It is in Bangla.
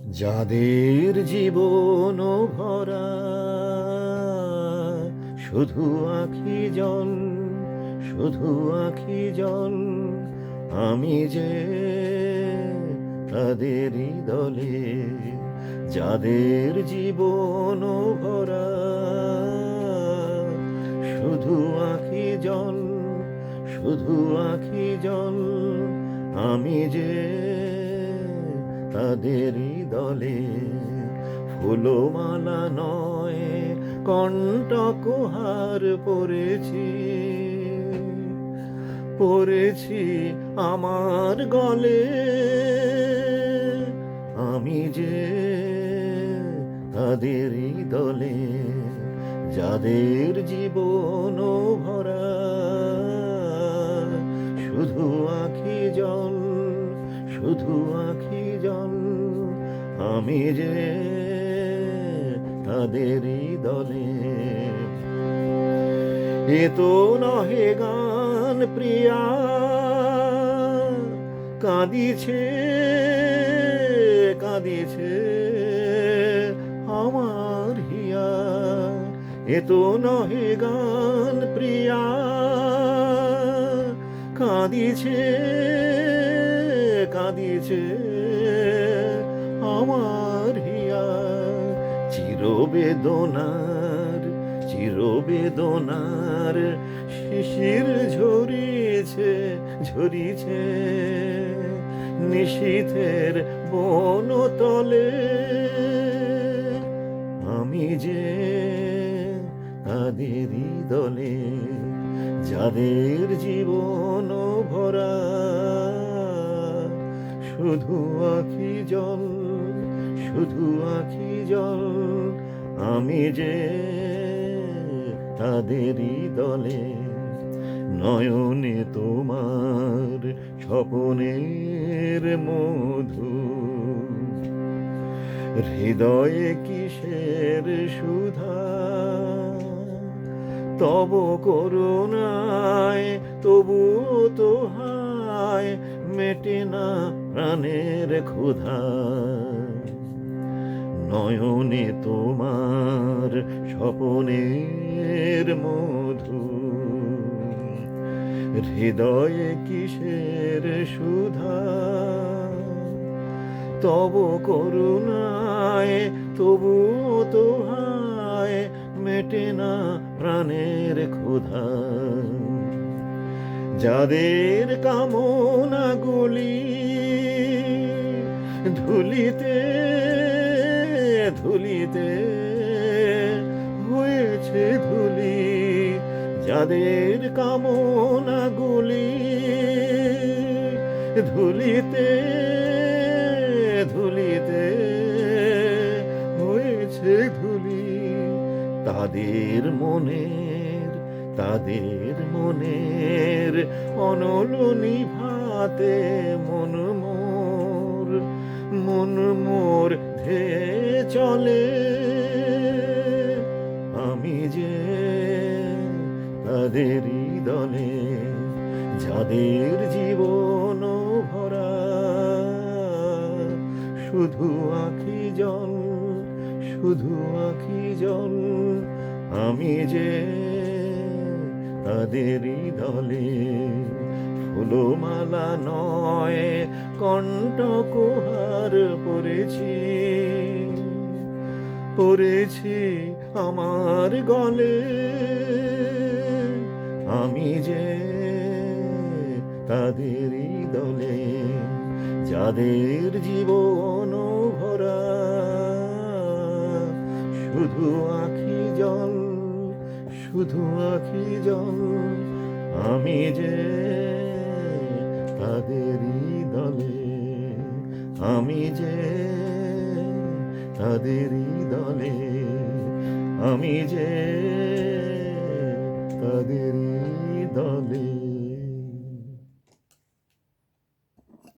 যাদের জীবন ভরা শুধু আঁখি জল, শুধু আঁখি জল, আমি যে তাদেরই দলে। যাদের জীবন ভরা শুধু আঁখি জল, শুধু আঁখি জল, আমি যে তাদেরই দলে। ফুলমালা নয় কণ্টকহার পরেছি, পরেছি আমার গলে, আমি যে তাদেরই দলে। যাদের জীবন ভরা শুধু আঁখি জল, শুধু আঁখি জল, আমি যে তাদেরই দলে। এ তো নহে গান প্রিয়া, কাঁদিছে কাঁদিছে আমার হিয়া। এ তো নহে গান প্রিয়া, কাঁদিছে কাঁদিছে আমার হিয়া। চিরবেদনার চিরবেদনার শিশির ঝরিছে ঝরিছে নিশীথের বনতলে, আমি যে তাদেরই দলে। যাদের জীবন ভরা শুধু আঁখি জল, শুধু আঁখি জল, আমি যে তাদেরই দলে। নয়নে তোমার স্বপনের মধু, হৃদয়ে কিসের সুধা, তব করুণায় তবু তো হায় মেটে না প্রাণের ক্ষুধা। নয়নে তোমার স্বপনের মধু, হৃদয়ে কিসের সুধা, তব করুণায় তবু তো হায় মেটে না প্রাণের ক্ষুধা। যাদের কামনাগুলি ধুলিতে ধুলিতে হয়েছে ধুলি, যাদের কামনাগুলি ধুলিতে ধুলিতে হয়েছে ধুলি, তাদের মনের অনল নিভাতে মন মোর ধেয়ে চলে, আমি যে তাদেরই দলে। যাদের জীবন ভরা শুধু আঁখি জল, শুধু আঁখি জল, আমি যে তাদেরই দলে। ফুলমালা নয় কণ্টকহার পরেছি, পরেছি আমার গলে, আমি যে তাদেরই দলে। যাদের জীবন ভরা শুধু আঁখি জল, শুধু আঁখি জল, আমি যে তাদেরই দলে, আমি যে তাদেরই দলে, আমি যে তাদেরই দলে।